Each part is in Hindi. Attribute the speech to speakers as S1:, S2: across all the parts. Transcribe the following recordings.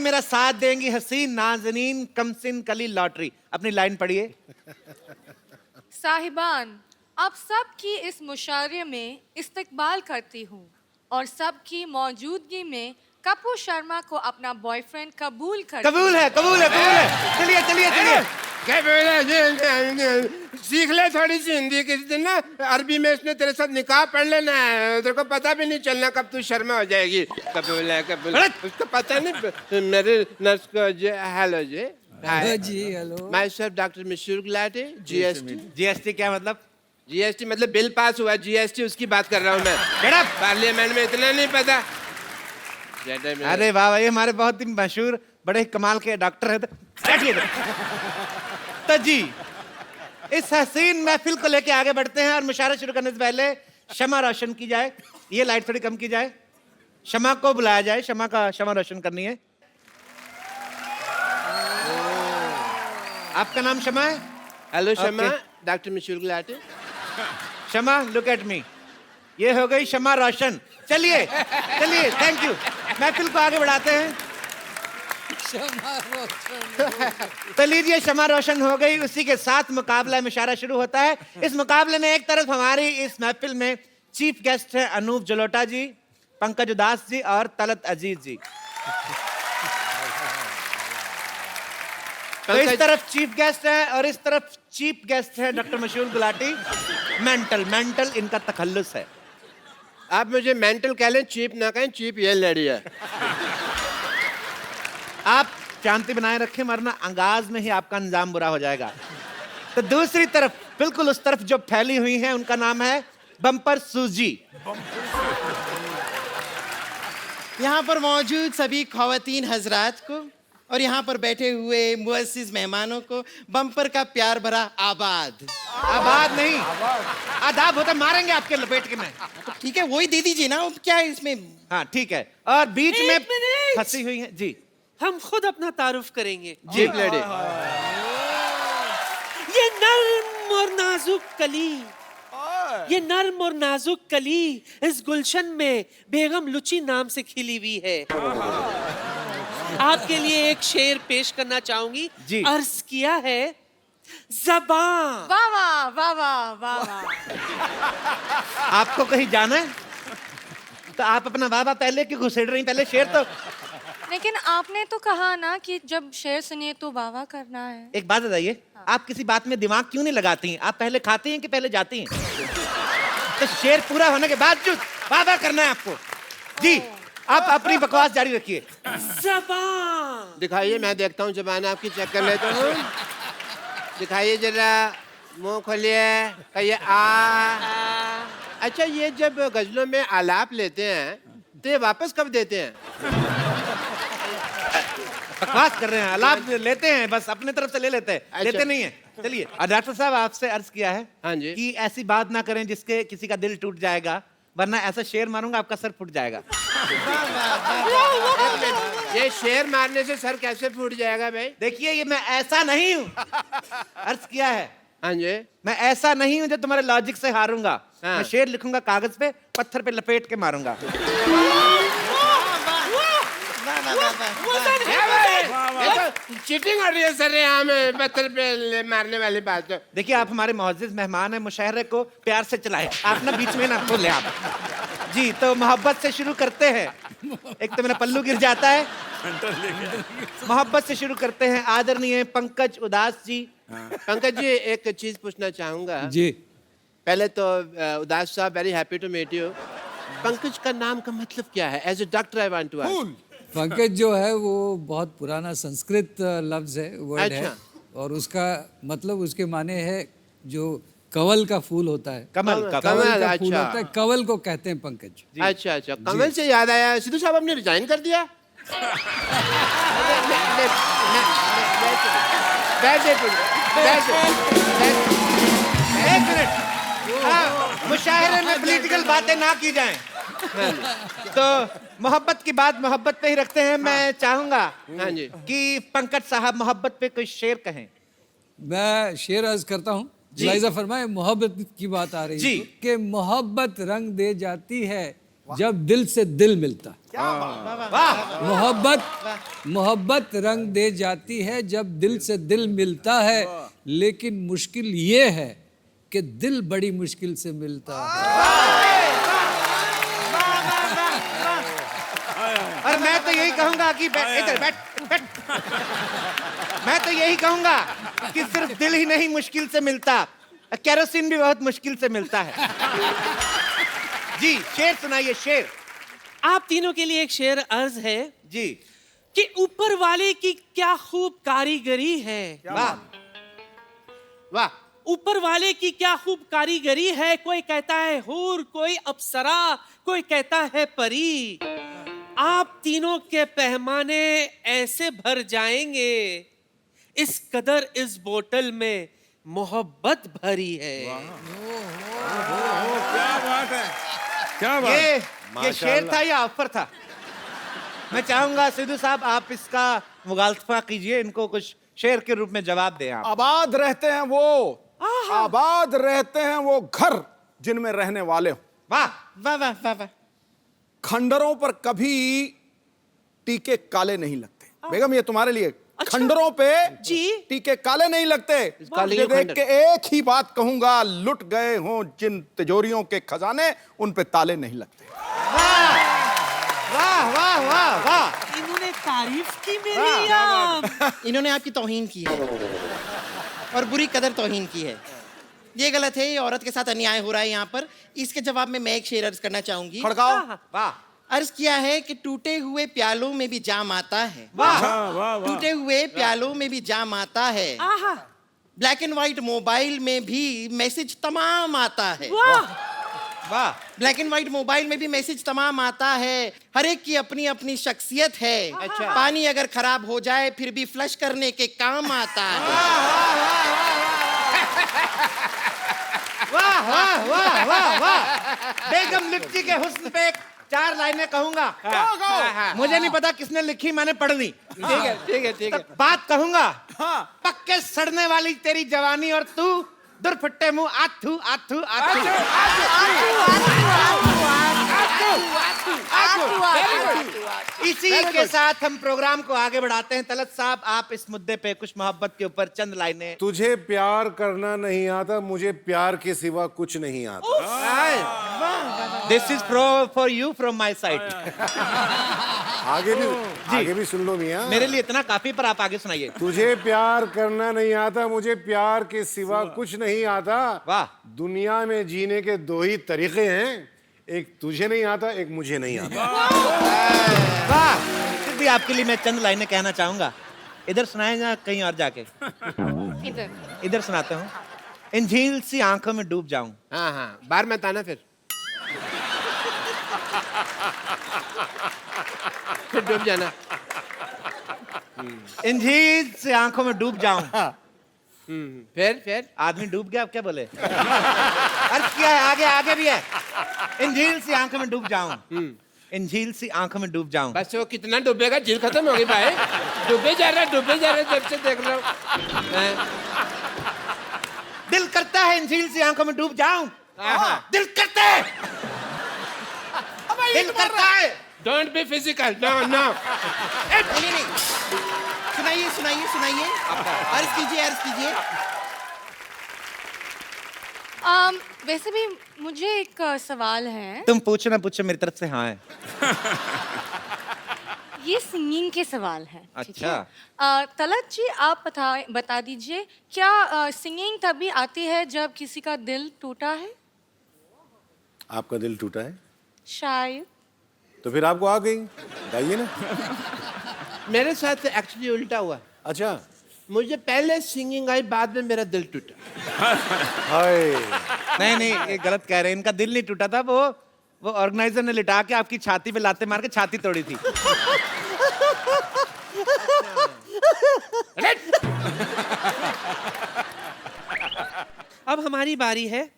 S1: मेरा साथ देंगी हसीन नाज़नीन कमसिन कली लॉटरी। अपनी लाइन पढ़िए।
S2: साहिबान, आप सबकी इस मुशायरे में इस्तकबाल करती हूँ और सबकी मौजूदगी में कपूर शर्मा को अपना बॉयफ्रेंड कबूल करती हूँ।
S1: कबूल है, कबूल है, कबूल है। चलिए चलिए चलिए।
S3: क्या बोला? सीख ले थोड़ी सी हिंदी। किसी दिन ना अरबी में इसने तेरे साथ निकाह पढ़ लेना है, तेरे को पता भी नहीं चलना कब तू शर्मा हो जाएगी। कबूल है, कबूल। उसको पता नहीं। मेरे नर्स को hello ji.
S4: Hello ji, hello.
S3: Myself doctor Mashhoor Gulati, GST.
S1: GST क्या मतलब?
S3: जीएसटी मतलब बिल पास हुआ, जीएसटी उसकी बात कर रहा हूँ मैं। पार्लियामेंट में इतना नहीं पता।
S1: अरे वाह, ये हमारे बहुत ही मशहूर बड़े कमाल के डॉक्टर हैं। तो जी इस हसीन महफिल को लेके आगे बढ़ते हैं और मुशायरा शुरू करने से पहले शमा रोशन की जाए। ये लाइट थोड़ी कम की जाए। शमा को बुलाया जाए, शमा रोशन करनी है। आपका नाम शमा है?
S3: Hello Shama, doctor Mashhoor Gulati.
S1: Shama, look at me. ये हो गई शमा रोशन। चलिए चलिए, थैंक यू। महफिल को आगे बढ़ाते हैं। तो लीजिए, शमा रोशन हो गई। उसी के साथ मुकाबला मुशायरा शुरू होता है। इस मुकाबले में एक तरफ हमारी इस महफिल में चीफ गेस्ट है अनूप जलोटा जी, पंकज उदास जी और तलत अजीज जी। तो इस तरफ चीफ गेस्ट है और इस तरफ चीफ गेस्ट है डॉक्टर मशहूर गुलाटी। मेंटल इनका तखल्लुस है।
S3: आप मुझे मेंटल कह लें, चीप ना कहें। चीप ये लड़ी है।
S1: आप शांति बनाए रखें, वरना अंगाज में ही आपका अंजाम बुरा हो जाएगा। तो दूसरी तरफ, बिल्कुल उस तरफ जो फैली हुई है, उनका नाम है बम्पर सूजी।
S5: यहाँ पर मौजूद सभी ख़वातीन हजरात को और यहाँ पर बैठे हुए मुअस्सिस मेहमानों को बम्पर का प्यार भरा आबाद।
S1: आबाद नहीं, आदाब होता। मारेंगे आपके लपेट के में।
S5: तो ठीक है, वही दे दीजिए ना, क्या है इसमें।
S1: हाँ ठीक है। और बीच में
S6: एक मिनट।
S1: फंसी हुई है जी।
S6: हम खुद अपना तारुफ करेंगे।
S1: जी
S3: लड़ी।
S6: ये नर्म और नाजुक कली, ये नर्म और नाजुक कली इस गुलशन में बेगम लुची नाम से खिली हुई है। आपके लिए एक शेर पेश करना चाहूंगी।
S1: जी।
S6: अर्ज किया है, ज़बान।
S2: वाह वाह वाह वाह वाह वाह।
S1: आपको कहीं जाना है तो आप अपना वाह वाह पहले क्यों घुसेड़ रही? पहले शेर तो।
S2: लेकिन आपने तो कहा ना कि जब शेर सुनिए तो वाह वाह करना है।
S1: एक बात बताइए, आप किसी बात में दिमाग क्यों नहीं लगाती हैं? आप पहले खाती हैं कि पहले जाती हैं? तो शेर पूरा होने के बाद जो वाह वाह करना है आपको। जी, आप अपनी बकवास जारी रखिए।
S6: ज़बान।
S3: दिखाइए, मैं देखता हूँ जबान आपकी, चेक कर लेता हूँ। दिखाइए जरा, मुंह खोलिए, कहिए आ। अच्छा, ये जब गजलों में आलाप लेते हैं तो ये वापस कब देते हैं?
S1: बकवास कर रहे हैं, आलाप लेते हैं, बस अपने तरफ से ले लेते हैं।
S3: अच्छा।
S1: लेते नहीं है। चलिए, और डॉक्टर साहब आपसे अर्ज किया है
S3: हाँ जी।
S1: कि ऐसी बात ना करें जिसके किसी का दिल टूट जाएगा, वरना ऐसा शेर मारूंगा आपका सर फूट जाएगा।
S3: ये शेर मारने से सर कैसे फूट जाएगा भाई?
S1: देखिए, ये मैं ऐसा नहीं हूँ। अर्ज किया है,
S3: हाँ जी।
S1: मैं ऐसा नहीं हूँ जो तुम्हारे लॉजिक से हारूंगा।
S3: हाँ।
S1: मैं शेर लिखूंगा कागज पे, पत्थर पे लपेट के मारूंगा।
S3: चीटिंग हो रही है सर यहाँ में, पत्थर पे मारने वाली बात। तो
S1: देखिए, आप हमारे मुअज़्ज़िज़ मेहमान हैं, मुशायरे को प्यार से चलाएं। आप ना बीच में ना बोले आप। जी, तो मोहब्बत से शुरू करते हैं। एक तो मेरा पल्लू गिर जाता है। मोहब्बत से शुरू करते हैं। आदरणीय पंकज उदास जी।
S3: पंकज जी, एक चीज पूछना चाहूंगा
S4: जी।
S3: पहले तो उदास साहब, very happy to meet you. Pankaj का नाम का मतलब क्या है? As a doctor I want to ask.
S4: Pankaj जो है वो बहुत पुराना संस्कृत लफ्ज है, वर्ड है,
S3: अच्छा।
S4: और उसका मतलब, उसके माने है जो कवल का फूल होता है।
S1: कमल का
S4: कवल का
S3: अच्छा।
S4: फूल होता है, कवल को कहते हैं पंकज।
S3: अच्छा अच्छा, कमल से याद आया, सिद्धू साहब आपने रिजाइन कर दिया?
S1: एक मिनट, मुशायरे में पॉलिटिकल बातें ना की जाएं। तो मोहब्बत की बात मोहब्बत पे ही रखते हैं। मैं चाहूंगा
S3: हाँ जी।
S1: कि पंकज साहब मोहब्बत पे कोई शेर कहें।
S4: मैं शेर अर्ज करता हूँ। लाइजा फरमाए, मोहब्बत की बात आ रही
S1: जी।
S4: है कि मोहब्बत रंग दे जाती है, जब दिल से दिल मिलता है।
S1: वाह
S4: मोहब्बत रंग दे जाती है जब दिल से दिल मिलता है, लेकिन मुश्किल ये है कि दिल बड़ी मुश्किल से मिलता है।
S1: और मैं तो यही कहूंगा कि इधर बैठ बैठ। मैं तो यही कहूंगा कि सिर्फ दिल ही नहीं मुश्किल से मिलता, केरोसिन भी बहुत मुश्किल से मिलता है। जी शेर सुनाइए, शेर।
S6: आप तीनों के लिए एक शेर अर्ज है
S1: जी।
S6: कि ऊपर वाले की क्या खूब कारीगरी है।
S1: वाह वाह।
S6: ऊपर वाले की क्या खूब कारीगरी है, कोई कहता है हूर, कोई अप्सरा, कोई कहता है परी। आप तीनों के पैमाने ऐसे भर जाएंगे, इस कदर इस बोतल में मोहब्बत भरी है।
S7: क्या बात है, क्या बात।
S1: ये शेर था या ऑफर था? मैं चाहूंगा सिद्धू साहब आप इसका मुगालफा कीजिए, इनको कुछ शेर के रूप में जवाब दें आप।
S7: आबाद रहते हैं वो, आबाद रहते हैं वो घर जिनमें रहने वाले हो।
S1: वाह
S5: वाह वाह वाह वाह।
S7: खंडरों पर कभी टीके काले नहीं लगते। बेगम ये तुम्हारे लिए, खंडरों पे
S6: जी
S7: टीके काले नहीं लगते। ये देख के एक ही बात कहूंगा, लुट गए हों जिन तिजोरियों के खजाने, उन पे ताले नहीं लगते।
S1: वाह वाह वाह वाह।
S6: इन्होंने तारीफ की मेरी या
S5: इन्होंने आपकी तौहीन की है और बुरी कदर तौहीन की है। ये गलत है, ये औरत के साथ अन्याय हो रहा है यहाँ पर। इसके जवाब में मैं एक शेर अर्ज करना चाहूंगी।
S7: खड़काओ।
S1: वाह
S5: अर्ज किया है कि टूटे हुए प्यालों में भी जाम आता है।
S1: वाह।
S5: टूटे हुए प्यालों में भी जाम आता है। ब्लैक एंड व्हाइट मोबाइल में भी मैसेज तमाम आता है।
S1: वाह।
S5: ब्लैक एंड व्हाइट मोबाइल में भी मैसेज तमाम आता है। हर एक की अपनी अपनी शख्सियत है।
S1: अच्छा।
S5: पानी अगर खराब हो जाए फिर भी फ्लश करने के काम आता है।
S1: वाह वाह वाह वाह वाह। बेगम लिप्टी के हुस्न पे एक 4 लाइनें कहूंगा। मुझे नहीं पता किसने लिखी, मैंने पढ़ ली।
S3: ठीक है ठीक है ठीक है।
S1: बात कहूंगा, पक्के सड़ने वाली तेरी जवानी और तू दुरफट्टे मुंह आथू आथू आथू। इसी के साथ हम प्रोग्राम को आगे बढ़ाते हैं। तलत साहब आप इस मुद्दे पे कुछ मोहब्बत के ऊपर चंद लाइनें।
S8: तुझे प्यार करना नहीं आता, मुझे प्यार के सिवा कुछ नहीं आता।
S1: This is for you from my side.
S8: आगे भी सुन लो मियां।
S1: मेरे लिए इतना काफी, पर आप आगे सुनाइए।
S8: तुझे प्यार करना नहीं आता, मुझे प्यार के सिवा कुछ नहीं आता।
S1: वाह।
S8: दुनिया में जीने के 2 ही तरीके हैं, एक तुझे नहीं आता, एक मुझे नहीं आता।
S1: वाह। फिर भी आपके लिए मैं चंद लाइनें कहना चाहूंगा। इधर सुनाएगा कहीं और जाके?
S2: इधर
S1: इधर सुनाता हूँ। इन झील सी आंखों में डूब जाऊं।
S3: हाँ हाँ, बाहर मत आना फिर डूब जाना।
S1: इन झील से आंखों में डूब जाऊं।
S3: फिर
S1: आदमी डूब गया, आप क्या बोले? अर्थ क्या है? आगे आगे भी है। इन झील सी आंखों में डूब जाऊं। इन झील सी आंखों में डूब जाऊं।
S3: बस वो कितना डूबेगा, झील खत्म हो गई भाई। डूबे जा रहा जब से देख रहा हूँ।
S1: दिल करता है इन झील सी आंखों में डूब जाऊं। दिल करता है, दिल करता है।
S3: Don't be physical, no no.
S5: नहीं सुनाइए सुनाइए सुनाइए। अर्ज कीजिए अर्ज कीजिए।
S2: वैसे भी मुझे एक सवाल है।
S1: तुम पूछो ना पूछो, मेरी तरफ से हाँ है।
S2: ये सिंगिंग के सवाल है। ठीक है?
S1: अच्छा।
S2: तलत जी आप बता दीजिए, क्या सिंगिंग तभी आती है जब किसी का दिल टूटा है?
S8: आपका दिल टूटा है
S2: शायद।
S8: तो फिर आपको आ गई, बताइए ना।
S3: मेरे साथ एक्चुअली उल्टा हुआ।
S8: अच्छा।
S3: मुझे पहले सिंगिंग आई, बाद में मेरा दिल टूटा।
S8: हाय।
S1: नहीं ये गलत कह रहे हैं। इनका दिल नहीं टूटा था, वो ऑर्गेनाइजर ने लिटा के आपकी छाती पे लाते मार के छाती तोड़ी थी।
S6: अब हमारी बारी है।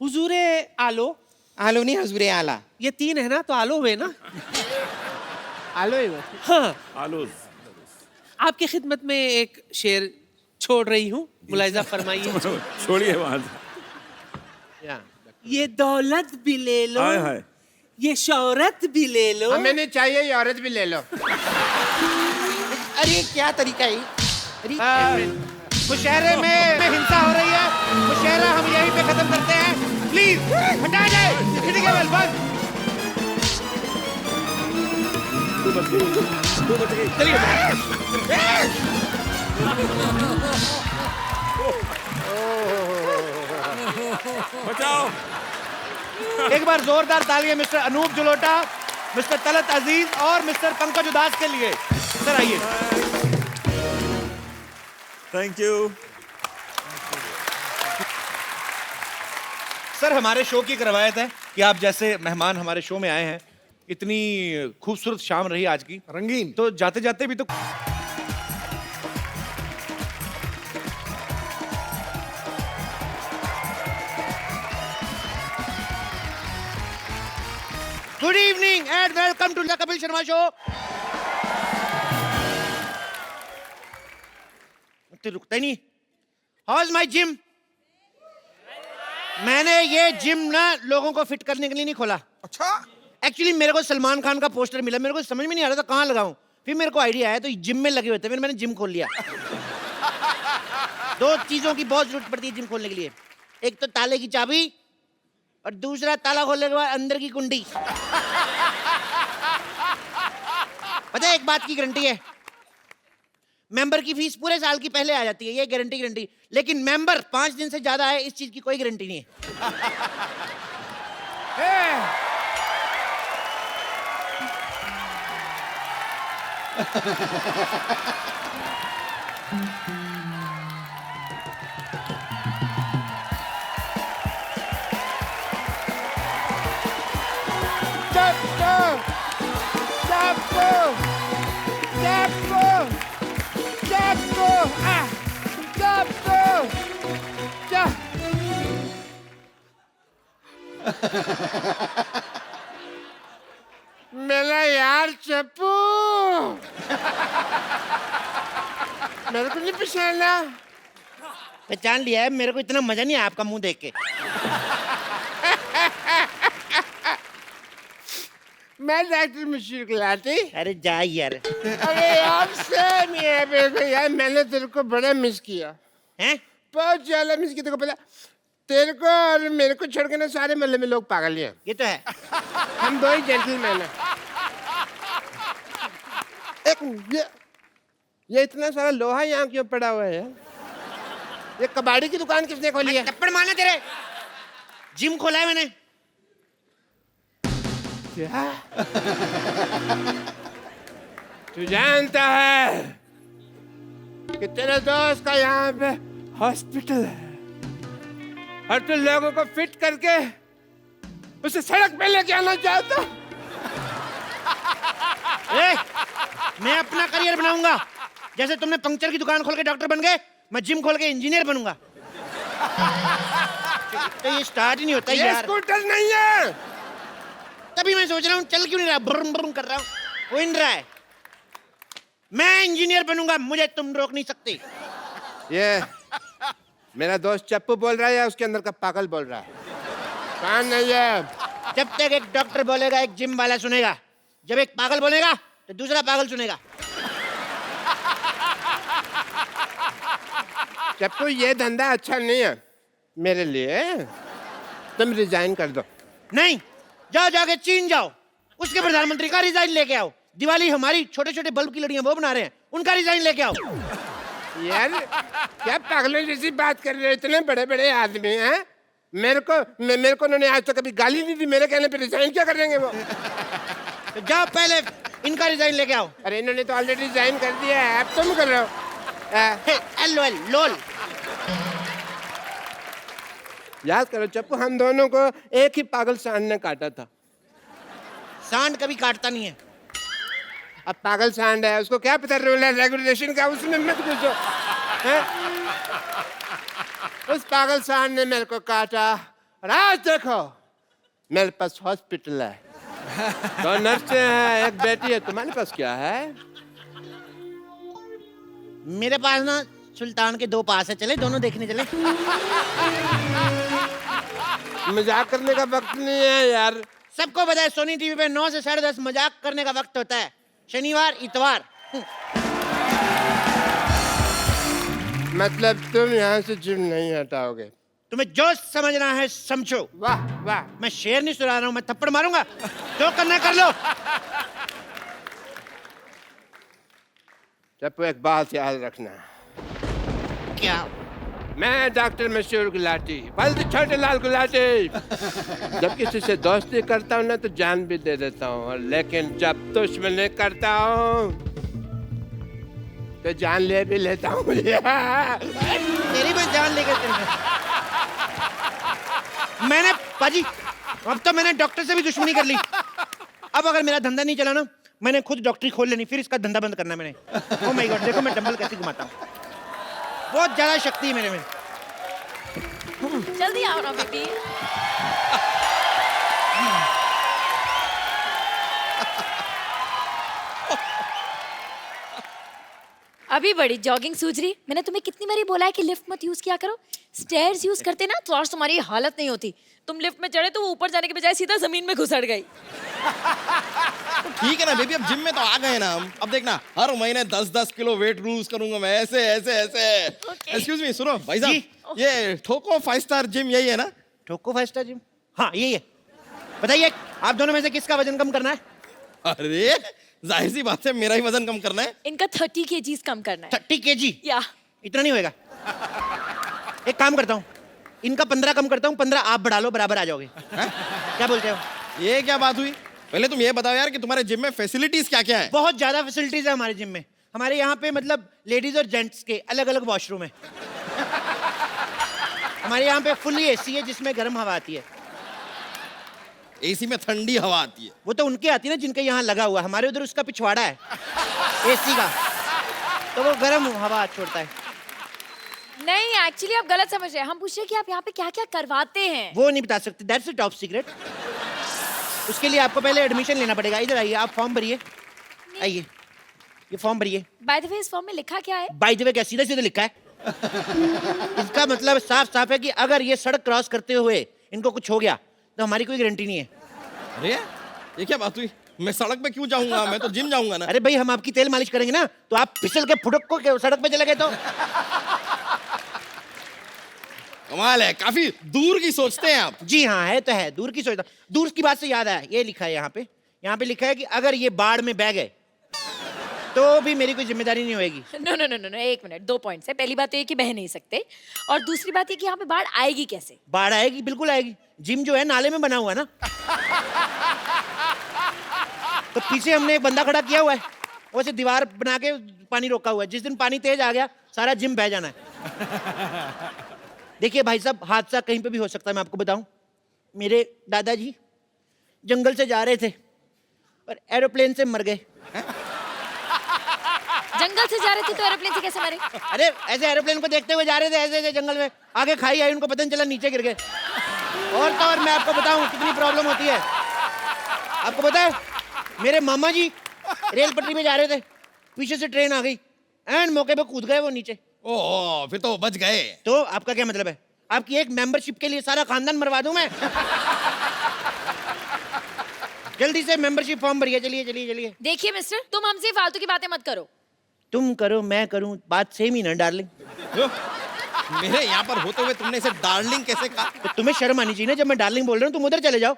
S6: हुजूरे आलो।
S5: आलो नहीं, हजूरे आला।
S6: ये 3 है ना, तो आलो हुए ना।
S3: आलो ही वो।
S6: हाँ,
S7: आलू।
S6: आपकी खिदमत में एक शेर छोड़ रही हूँ, मुलाहिजा फरमाइए।
S7: छोड़िए वहां से।
S3: या
S6: ये दौलत भी ले लो,
S7: हाय हाय।
S6: ये शौहरत भी ले लो।
S3: हमें नहीं चाहिए, ये औरत भी ले लो।
S5: अरे क्या तरीका है? अरे
S1: मुशहरे में हिंसा हो रही है, मुशहरा हम यहीं पे खत्म करते हैं, प्लीज हटा जाए। ठीक है बस।
S9: बचाओ।
S1: एक बार जोरदार तालियां मिस्टर अनूप जलोटा, मिस्टर तलत अजीज और मिस्टर पंकज उदास के लिए। सर आइए।
S9: Thank you.
S1: सर हमारे शो की एक रवायत है कि आप जैसे मेहमान हमारे शो में आए हैं, इतनी खूबसूरत शाम रही आज की,
S7: रंगीन।
S1: तो जाते जाते भी तो good evening and welcome to the Kapil Sharma show. तो रुकता ही नहीं। How is my gym? मैंने ये जिम ना लोगों को फिट करने के लिए नहीं खोला।
S7: अच्छा।
S1: एक्चुअली मेरे को सलमान खान का पोस्टर मिला, मेरे को समझ में नहीं आ रहा था कहाँ लगाऊं। फिर मेरे को आइडिया आया तो जिम में लगे हुए थे, फिर मैंने जिम खोल लिया। दो चीजों की बहुत जरूरत पड़ती है जिम खोलने के लिए, एक तो ताले की चाबी और दूसरा ताला खोलने के बाद अंदर की कुंडी। पता है एक बात की गारंटी है, मेंबर की फीस पूरे साल की पहले आ जाती है, ये गारंटी। लेकिन मेंबर 5 दिन से ज्यादा है, इस चीज की कोई गारंटी नहीं है।
S3: मेरा यार चप्पू, मेरे को नहीं पहचाना।
S1: पहचान लिया है, मेरे को इतना मजा नहीं आया आपका मुंह देख के।
S3: मैं डॉक्टर मुशीर गुलाटी।
S1: अरे जा यार।
S3: अरे यार सेम ही है मेरे को यार, मैंने तेरे को बड़ा मिस किया,
S1: हैं?
S3: बहुत ज्यादा मिस किया। तेरे को पता, तेरे को और मेरे को छोड़ के ना सारे मोहल्ले में लोग पागल ही हैं।
S1: ये तो है।
S3: हम दो ही जेंटलमैन हैं। एक ये इतना सारा लोहा यहाँ क्यों पड़ा हुआ है यार? ये कबाड़ी की दुकान किसने खोली है?
S1: थप्पड़ मारना तेरे। जिम खोला है मैंने।
S3: क्या? तू जानता है कि तेरे दोस्त का यहाँ पे हॉस्पिटल है और तू लोगों को फिट करके उसे सड़क पे लेके आना चाहता?
S1: मैं अपना करियर बनाऊंगा, जैसे तुमने पंक्चर की दुकान खोल के डॉक्टर बन गए, मैं जिम खोल के इंजीनियर बनूंगा। तो ये स्टार्ट ही नहीं होता
S3: ये
S1: यार।
S3: स्कूटर नहीं है।
S1: तभी मैं सोच रहा हूँ चल क्यों नहीं रहा, ब्रुम ब्रुम कर रहा हूँ, हो नहीं रहा है। मैं इंजीनियर बनूंगा, मुझे तुम रोक नहीं सकते।
S3: ये मेरा दोस्त चप्पू बोल रहा है या उसके अंदर का पागल बोल रहा है? कान नहीं है।
S1: जब तक एक डॉक्टर बोलेगा एक जिम वाला सुनेगा, जब एक पागल बोलेगा तो दूसरा पागल सुनेगा।
S3: चप्पू ये धंधा अच्छा नहीं है मेरे लिए, तुम रिजाइन कर दो।
S1: नहीं, जाओ जाके चीन जाओ, उसके प्रधानमंत्री का रिजाइन लेके आओ। दिवाली हमारी छोटे छोटे बल्ब की लड़ियां वो बना रहे हैं, उनका रिजाइन लेके आओ।
S3: यार क्या पागलों जैसी बात कर रहे हो? इतने बड़े बड़े आदमी हैं, मेरे को उन्होंने आज तक कभी गाली नहीं दी, मेरे कहने पे रिजाइन क्या कर देंगे वो?
S1: तो जाओ पहले इनका रिजाइन लेके आओ।
S3: अरे इन्होंने तो ऑलरेडी रिजाइन कर दिया है, अब तुम कर रहे हो।
S1: LOL लोल।
S3: याद करो चप्पू, हम दोनों को एक ही पागल सांड ने काटा था।
S1: सांड कभी काटता नहीं है।
S3: अब पागल सांड है, उसको क्या पता रूल है रेगुलेशन का, उसमें मत घुसो। उस पागल सांड ने मेरे को काटा और आज देखो मेरे पास हॉस्पिटल है, 2 नर्सें हैं, एक बेटी है। तुम्हारे पास क्या है?
S1: मेरे पास ना सुल्तान के 2 पास है, चले दोनों देखने चले।
S3: मजाक करने का वक्त नहीं है यार।
S1: सबको पता है सोनी टीवी पे 9 से 10:30 मजाक करने का वक्त होता है, शनिवार इतवार।
S3: मतलब तुम यहाँ से जिम नहीं हटाओगे?
S1: तुम्हें जो समझना है समझो।
S3: वाह वाह।
S1: मैं शेर नहीं सुना रहा हूँ, मैं थप्पड़ मारूंगा, जो करना है कर लो।
S3: चप्पू एक बात याद रखना,
S1: क्या?
S3: मैं डॉक्टर मशहूर गुलाटी, बल्द छोटे लाल गुलाटी। जब किसी से दोस्ती करता हूँ ना तो जान भी दे देता हूँ, लेकिन जब दुश्मनी करता हूँ तो जान ले भी लेता हूँ।
S1: तेरी भी जान लेकर चल रहा। मैंने पाजी, अब तो मैंने डॉक्टर से भी दुश्मनी कर ली। अब अगर मेरा धंधा नहीं चला ना, मैंने खुद डॉक्टरी खोल लेनी, फिर इसका धंधा बंद करना मैंने। ओह माय गॉड, देखो मैं डंबल कैसे घुमाता हूँ, बहुत ज्यादा शक्ति है मेरे में।
S9: जल्दी आओ ना बेबी। अभी बड़ी जॉगिंग सूझ रही। मैंने तुम्हें कितनी बारी बोला है कि लिफ्ट मत यूज किया करो। स्टेयर्स यूज करते ना तो आज तुम्हारी हालत नहीं होती। तुम लिफ्ट में चढ़े तो वो ऊपर जाने के बजाय सीधा जमीन में घुसड़ गई।
S10: तो ठीक है ना बेबी, अब जिम में तो आ गए ना हम। अब देखना हर महीने 10-10 किलो वेट लूज करूंगा मैं, ऐसे ऐसे ऐसे। एक्सक्यूज मी, सुनो भाई साहब, ये ठोको 5 स्टार जिम यही है ना?
S1: ठोको 5 स्टार जिम, हाँ यही है। बताइए आप दोनों में से किसका वजन कम करना है?
S10: अरे जाहिर सी बात है मेरा ही वजन कम करना है।
S9: इनका 30 kgs कम करना है।
S1: 30 kg?
S9: या
S1: इतना नहीं होएगा। एक काम करता हूँ, इनका 15 कम करता हूँ, 15 आप बढ़ा लो, बराबर आ जाओगे। क्या बोलते हो?
S10: ये क्या बात हुई? पहले तुम ये बताओ यार कि तुम्हारे जिम में फैसिलिटीज क्या क्या है?
S1: बहुत ज्यादा फैसिलिटीज है हमारे जिम में। हमारे यहाँ पे मतलब लेडीज और जेंट्स के अलग अलग वॉशरूम है। हमारे यहाँ पे फुल्ली एसी है जिसमें गर्म हवा आती है।
S10: एसी में ठंडी हवा आती है?
S1: वो तो उनके आती है ना जिनके यहाँ लगा हुआ, हमारे उधर उसका पिछवाड़ा है एसी का, तो वो गर्म हवा छोड़ता है।
S9: नहीं, एक्चुअली आप गलत समझ रहे हैं। हम पूछ रहे हैं कि आप यहाँ पे क्या क्या करवाते हैं।
S1: वो नहीं बता सकते, दैट्स अ टॉप सीक्रेट। उसके लिए आपको पहले एडमिशन लेना पड़ेगा। इधर आइए, आप फॉर्म भरिए, आइए ये फॉर्म भरिए।
S9: बाय द वे इस फॉर्म में लिखा क्या है?
S1: बाय द वे क्या सीधे सीधे लिखा है? इसका मतलब साफ साफ है कि अगर ये सड़क क्रॉस करते हुए इनको कुछ हो गया तो हमारी कोई गारंटी नहीं है।
S10: अरे ये क्या बात हुई? मैं सड़क पे क्यों जाऊंगा, मैं तो जिम जाऊंगा ना।
S1: अरे भाई हम आपकी तेल मालिश करेंगे ना, तो आप फिसल के फुटक को सड़क पे चले गए तो?
S10: कमाल है, काफी दूर की सोचते हैं आप।
S1: जी हाँ, है तो है, दूर की सोचता। दूर की बात से याद आया, ये लिखा है यहाँ पे लिखा है कि अगर ये बाढ़ में बह गए तो भी मेरी कोई जिम्मेदारी नहीं होगी।
S9: No no no no no, एक मिनट, 2 पॉइंट्स है। पहली बात तो ये कि बह नहीं सकते, और दूसरी बात ये कि यहाँ पे बाढ़ आएगी कैसे?
S1: बाढ़ आएगी, बिल्कुल आएगी। जिम जो है नाले में बना हुआ है ना, तो पीछे हमने एक बंदा खड़ा किया हुआ है, वो से दीवार बना के पानी रोका हुआ है। जिस दिन पानी तेज आ गया सारा जिम बह जाना है। देखिए भाई साहब, हादसा कहीं पे भी हो सकता है। मैं आपको बताऊं, मेरे दादाजी जंगल से जा रहे थे और एरोप्लेन से मर गए।
S9: जंगल से जा रहे थे तो एरोप्लेन से कैसे मरे?
S1: अरे ऐसे एरोप्लेन को देखते हुए जा रहे थे, ऐसे ऐसे जंगल में, आगे खाई आई, उनको पता नहीं चला, नीचे गिर गए। और तो और मैं आपको बताऊं कितनी प्रॉब्लम होती है। आपको पता है मेरे मामा जी रेल पटरी में जा रहे थे, पीछे से ट्रेन आ गई, एंड मौके पे कूद गए वो नीचे।
S10: ओह, फिर तो बच गए।
S1: तो आपका क्या मतलब है? आपकी एक मेंबरशिप के लिए सारा खानदान मरवा दूं मैं? जल्दी से मेंबरशिप फॉर्म भरिए, चलिए चलिए चलिए।
S9: देखिए मिस्टर, तुम हमसे फालतू की बातें मत करो।
S1: तुम करो मैं करूं, बात सेम ही ना डार्लिंग।
S10: मेरे यहाँ पर होते हुए तुमने इसे डार्लिंग कैसे कहा?
S1: तो तुम्हें शर्म आनी चाहिए ना, जब मैं डार्लिंग बोल रहा हूँ तुम उधर चले जाओ।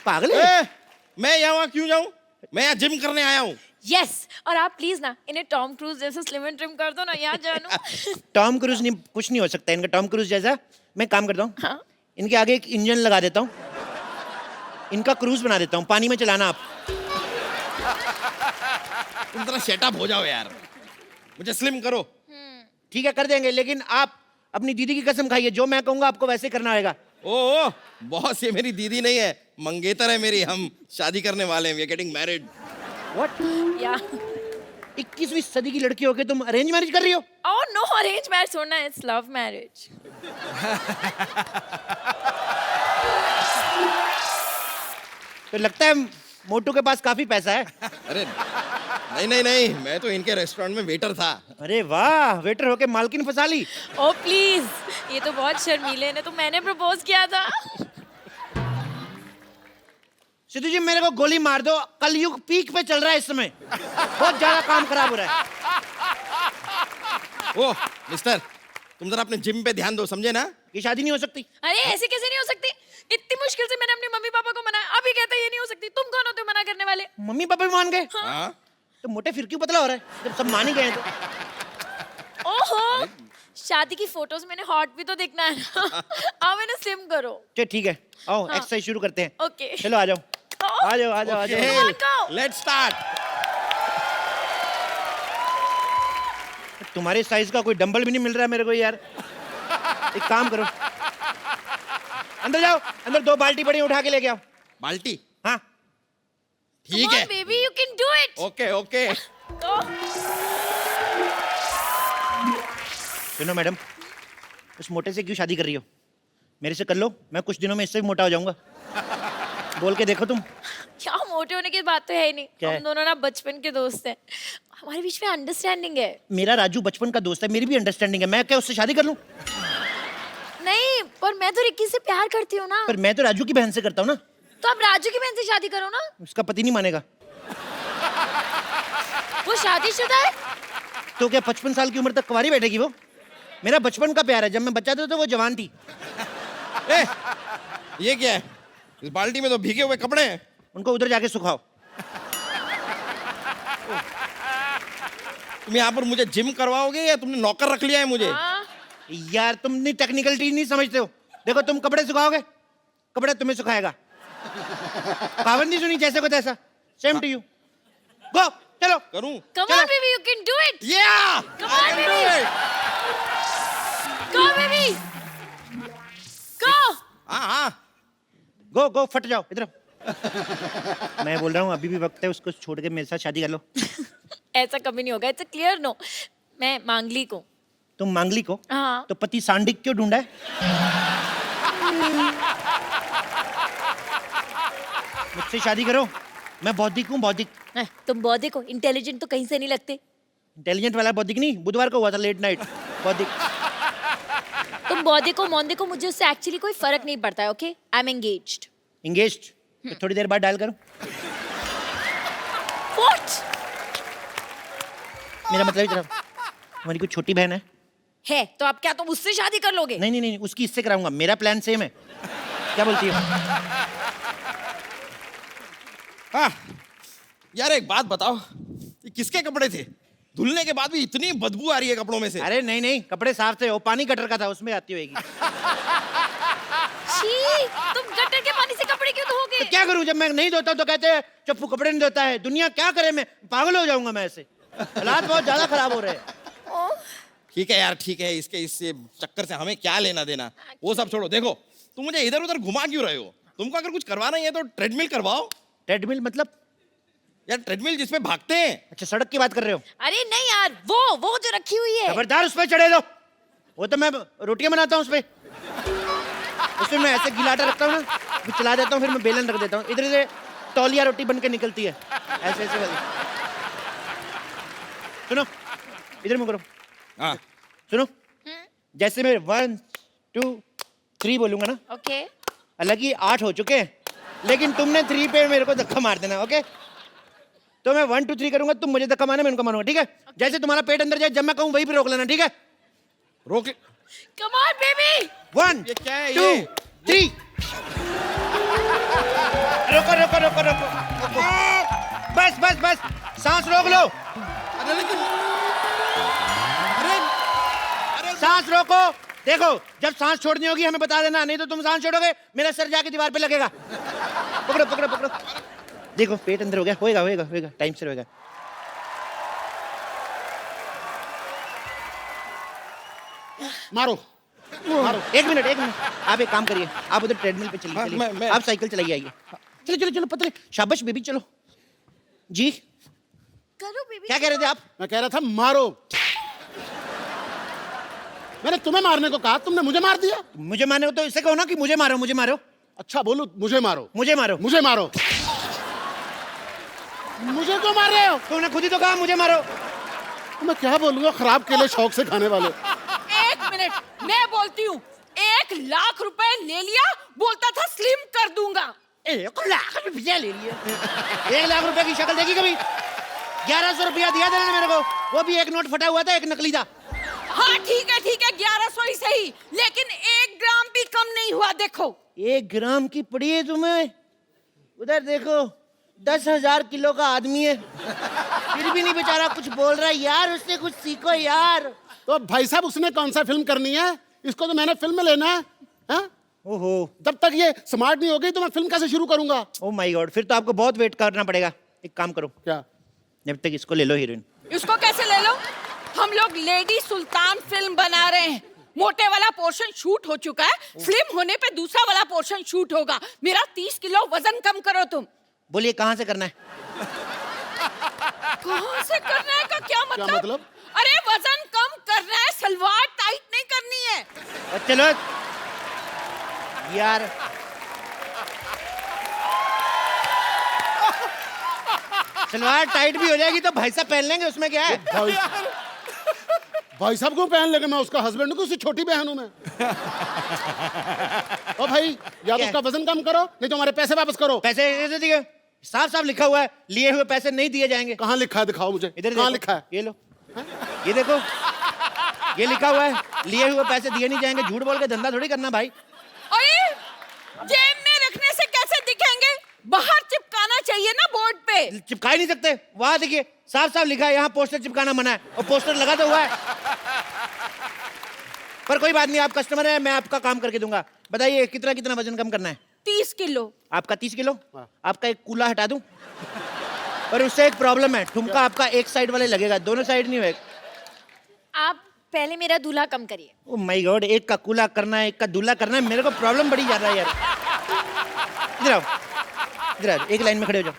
S1: पागल है?
S10: मैं यहाँ क्यों जाऊँ? मैं यहाँ जिम करने आया हूँ।
S9: यस, और आप प्लीज ना इन्हें टॉम क्रूज जैसे स्लिम एंड ट्रिम कर दो ना, यहाँ जानू।
S1: टॉम क्रूज नहीं, कुछ नहीं हो सकता इनका टॉम क्रूज जैसा। मैं काम करता हूँ,
S9: हाँ?
S1: इनके आगे एक इंजन लगा देता हूँ, इनका क्रूज बना देता हूँ, पानी में चलाना आप।
S10: तुम जरा सेटअप हो जाओ यार, मुझे स्लिम करो।
S1: ठीक है कर देंगे, लेकिन आप अपनी दीदी की कसम खाइए, जो मैं कहूँगा आपको वैसे करना होगा।
S10: ओह बॉस, ये मेरी दीदी नहीं है, मंगेतर है मेरी। हम शादी करने वाले हैं, we are getting married.
S1: What?
S9: या
S1: 21वीं सदी की लड़की होके तुम अरेंज मैरिज कर रही हो?
S9: ओह नो, अरेंज मैरिज होना, इट्स लव मैरिज।
S1: तो लगता है मोटू के पास काफी पैसा है।
S10: अरे नहीं नहीं नहीं, मैं तो इनके रेस्टोरेंट में वेटर था।
S1: अरे वाह, वेटर होके मालकिन फंसा ली।
S9: ओह प्लीज, ये तो बहुत शर्मीले ने, तो मैंने प्रपोज किया था।
S1: सिद्धू जी मेरे को गोली मार दो, कलयुग पीक पे चल रहा है इस समय, बहुत ज्यादा काम खराब हो रहा है।
S10: ओ मिस्टर, तुम जरा अपने जिम पे ध्यान दो, समझे ना?
S1: ये शादी नहीं हो सकती।
S9: अरे ऐसे कैसे नहीं हो सकती? इतनी मुश्किल से मैंने अपने मम्मी पापा को मनाया, अभी कहते हैं ये नहीं हो सकती। तुम कौन होते हो मना करने वाले?
S1: मम्मी पापा भी मान गए?
S10: हाँ।
S1: तो मोटे फिर क्यों पतला हो रहा है जब सब मान ही गए हैं तो?
S9: ओहो, शादी की फोटोज मैंने हॉट भी तो देखना है ना। अब मैंने स्लिम करो।
S1: चलो ठीक है, आओ
S9: हाँ।
S1: एक्सरसाइज शुरू करते हैं।
S9: ओके।
S1: चलो आ जाओ, आ जाओ आ जाओ आ जाओ।
S9: Come on, go.
S10: Let's start.
S1: तुम्हारे साइज का कोई डंबल भी नहीं मिल रहा है मेरे को यार। एक काम करो, अंदर जाओ, अंदर 2 बाल्टी पड़ी उठा के लेके आओ।
S10: बाल्टी?
S1: हाँ
S10: ठीक
S9: Come
S10: है।
S9: on, baby, you can do it.
S10: Okay okay.
S9: Go.
S1: सुनो मैडम, उस मोटे से क्यों शादी कर रही हो? मेरे से कर लो, मैं कुछ दिनों में इससे भी मोटा हो जाऊंगा। बोल के देखो तुम।
S9: क्या मोटे होने की बात तो है ही नहीं।
S1: क्या
S9: हम
S1: है?
S9: दोनों ना बचपन के दोस्त हैं, हमारे बीच में अंडरस्टैंडिंग है।
S1: मेरा राजू बचपन का दोस्त है, मेरी भी अंडरस्टैंडिंग है, मैं क्या उससे शादी कर लूं?
S9: नहीं, पर मैं तो रिक्की से प्यार करती हूँ ना।
S1: पर मैं तो राजू की बहन से करता हूँ ना।
S9: तो आप राजू की बहन से शादी करो ना।
S1: उसका पति नहीं मानेगा।
S9: वो शादीशुदा है।
S1: तो क्या 55 साल की उम्र तक कुंवारी बैठेगी वो? मेरा बचपन का प्यार है, जब मैं बच्चा था तो वो जवान थी।
S10: ए, ये क्या है? इस बाल्टी में तो भीगे हुए कपड़े हैं।
S1: उनको उधर जाके सुखाओ।
S10: तुम यहाँ पर मुझे जिम करवाओगे या तुमने नौकर रख लिया है मुझे?
S9: हाँ।
S1: यार तुम नहीं टेक्निकलिटी नहीं समझते हो। देखो तुम कपड़े सुखाओगे, कपड़े तुम्हें सुखाएगा। कहावत नहीं सुनी, जैसे को तैसा। Same to you. गो, चलो।
S10: करूं?
S9: Come on, baby, you can do it.
S10: Yeah!
S9: Come on, baby. Go, baby. Go.
S10: हाँ हाँ।
S1: गो गो, फट जाओ इधर आओ। मैं बोल रहा हूँ अभी भी वक्त है, उसको छोड़ के मेरे साथ शादी कर लो।
S9: ऐसा कभी नहीं होगा। It's a clear no. मैं मांगली को।
S1: तुम मांगली को?
S9: हाँ।
S1: तो पति सांडिक क्यों ढूंढा है? मुझसे शादी करो, मैं बौद्धिक हूँ, बौद्धिक।
S9: तुम बौद्धिक हो, इंटेलिजेंट तो कहीं से नहीं लगते।
S1: इंटेलिजेंट वाला बौद्धिक नहीं, बुधवार को हुआ था लेट नाइट बौद्धिक।
S9: तुम बौद्धिक हो, मौद्धिक हो, मुझे उससे एक्चुअली कोई फर्क नहीं पड़ता है। Okay, I am engaged.
S1: Engaged? तो थोड़ी देर बाद डायल करो।
S9: व्हाट?
S1: मेरा मतलब इतना, हमारी कोई छोटी बहन है?
S9: है तो आप क्या तुम उससे शादी कर लोगे?
S1: नहीं नहीं नहीं, उसकी इससे कराऊंगा, मेरा प्लान सेम है। क्या बोलती हो?
S10: हाँ यार, एक बात बताओ, ये किसके कपड़े थे? धुलने के बाद भी इतनी बदबू आ रही है कपड़ों में से।
S1: अरे नहीं नहीं, कपड़े साफ थे, वो पानी गटर का था, उसमें आती होगी।
S9: छी, तुम गटर के पानी से कपड़े क्यों धोगे?
S1: तो क्या करूं, जब मैं नहीं धोता तो कहते हैं चप्पू कपड़े नहीं धोता है। दुनिया क्या करे, मैं पागल हो जाऊंगा मैं ऐसे। हालात बहुत ज्यादा खराब हो रहे हैं।
S10: ठीक है यार, ठीक है, इसके इससे चक्कर से हमें क्या लेना देना, वो सब छोड़ो। देखो तुम मुझे इधर उधर घुमा क्यों रहे हो? तुमको अगर कुछ करवाना ही है तो ट्रेडमिल करवाओ।
S1: ट्रेडमिल मतलब?
S10: यार ट्रेडमिल जिसपे भागते हैं।
S1: अच्छा, सड़क की बात कर रहे हो?
S9: अरे नहीं यार, वो जो रखी हुई है।
S1: खबरदार उस पर चढ़े दो। वो तो मैं रोटियां बनाता हूँ उस पे, उसमें मैं ऐसे गिलाटा रखता हूँ ना, फिर चला देता हूँ, फिर मैं बेलन रख देता हूँ, इधर से तौलिया रोटी बन के निकलती है ऐसे ऐसे वाली। सुनो, इधर मुँह करो।
S10: हाँ
S1: सुनो, जैसे मैं 1 2 3 बोलूंगा ना,
S9: ओके।
S1: अलग ही 8 हो चुके हैं, लेकिन तुमने 3 पे मेरे को धक्का मार देना। ओके, तो मैं 1 2 3 करूंगा, तुम मुझे धक्का मारना, मैं उनको मारूंगा, ठीक है? जैसे तुम्हारा पेट अंदर जाए, जब मैं कहूँ वहीं पे रोक लेना, ठीक है?
S10: रोक।
S9: Come on baby.
S1: 1
S10: ये क्या है
S1: 2
S10: ये?
S1: 3। रोको रोको रोको रोको, बस बस बस, सांस रोक लो,
S10: अरे लेकिन, अरे
S1: सांस रोको। देखो, जब सांस छोड़नी होगी हमें बता देना, नहीं तो तुम सांस छोड़ोगे मेरा सर जाके दीवार पे लगेगा। पकड़ो पकड़ो पकड़ो। देखो पेट अंदर हो गया, होएगा होएगा होएगा, टाइम से होएगा।
S3: मारो।
S1: मारो। एक मिनट, आप एक काम करिए, आप उधर ट्रेडमिल पे चलिए,
S10: हाँ,
S1: चलिए।
S10: मैं-
S1: आप साइकिल चलाइए, आइए। चलो चलो चलो पतले, शाबाश बेबी, चलो जी।
S9: करो बेबी।
S1: क्या कह रहे थे आप?
S3: मैं कह रहा था मारो। मैंने तुम्हें मारने को कहा, तुमने मुझे मार दिया।
S1: मुझे मारो तो इससे कहो ना कि मुझे मारो, मुझे मारो।
S3: अच्छा बोलो, मुझे मारो।
S1: मुझे मारो।
S3: मुझे मारो। मुझे क्यों मार रहे हो?
S1: तुमने खुद ही तो कहा मुझे मारो।
S3: मैं क्या बोलूंगा, खराब केले शौक से खाने वाले।
S11: एक मिनट, मैं बोलती हूँ। 1 लाख रुपए ले लिया, बोलता था स्लिम कर दूंगा।
S1: 1 लाख रुपया ले लिया। 1 लाख रुपए की शक्ल देखी कभी? 1100 रुपया दिया था मेरे को, वो भी एक नोट फटा हुआ था, एक नकली था।
S11: हाँ ठीक है 1100 ही सही, लेकिन 1 ग्राम भी कम नहीं हुआ। देखो
S1: 1 ग्राम की पड़ी है तुम्हें? उधर देखो 10,000 किलो का आदमी है, फिर भी नहीं बेचारा कुछ बोल रहा है। यार उससे कुछ सीखो यार।
S12: तो भाई साहब उसने कौन सा फिल्म करनी है? इसको तो मैंने फिल्म में लेना है, हाँ?
S1: ओहो,
S12: जब तक ये स्मार्ट नहीं हो गई तो मैं फिल्म कैसे शुरू करूंगा?
S1: ओह माय गॉड, फिर तो आपको बहुत वेट करना पड़ेगा। एक काम करो,
S12: क्या?
S1: जब तक इसको ले लो हीरोइन।
S11: इसको कैसे ले लो? हम लोग लेडी सुल्तान फिल्म बना रहे हैं। मोटे वाला पोर्शन शूट हो चुका है, फिल्म होने पे दूसरा वाला पोर्शन शूट होगा। मेरा 30 किलो वजन कम करो तुम।
S1: बोलिए कहाँ से करना है?
S11: कहाँ से करना है का क्या मतलब?
S12: क्या मतलब?
S11: अरे वजन कम करना है, सलवार टाइट नहीं करनी है।
S1: और चलो यार, सलवार टाइट भी हो जाएगी तो भाई साहब पहन लेंगे, उसमें क्या है?
S12: भाई साहब को पहन लेंगे? मैं उसका हस्बैंड हूँ, उसकी छोटी बहन हूँ मैं। ओ भाई, या तो उसका वजन कम करो, नहीं तो हमारे पैसे वापस करो।
S1: पैसे दे दिए, साफ साफ लिखा हुआ है, लिए हुए पैसे नहीं दिए जाएंगे।
S12: कहाँ लिखा है? दिखाओ मुझे।
S1: इधर
S12: कहाँ
S1: देखो,
S12: लिखा है?
S1: ये लो, ये देखो, ये लिखा हुआ है, लिए हुए पैसे दिए नहीं जाएंगे। झूठ बोल के धंधा थोड़ी करना भाई।
S11: अरे जेब में रखने से कैसे दिखेंगे? बाहर चिपकाना चाहिए ना बोर्ड पे।
S1: चिपका ही नहीं सकते, वहां देखिए साफ साफ लिखा है, यहाँ पोस्टर चिपकाना मना है, और पोस्टर लगा तो हुआ है। पर कोई बात नहीं, आप कस्टमर है, मैं आपका काम करके दूंगा। बताइए कितना कितना वजन कम करना है?
S11: 30 किलो।
S1: आपका 30 किलो? आपका एक कूला हटा दूं? पर उससे एक प्रॉब्लम है, ठुमका आपका एक साइड वाले लगेगा, दोनों साइड नहीं होगा।
S9: आप पहले मेरा दूल्हा कम करिए।
S1: ओ माय गॉड, एक का कूला करना है, एक का दूल्हा करना है, मेरे को प्रॉब्लम बड़ी जा रहा है यार। इधर आओ, इधर आओ, एक लाइन में खड़े हो जाओ।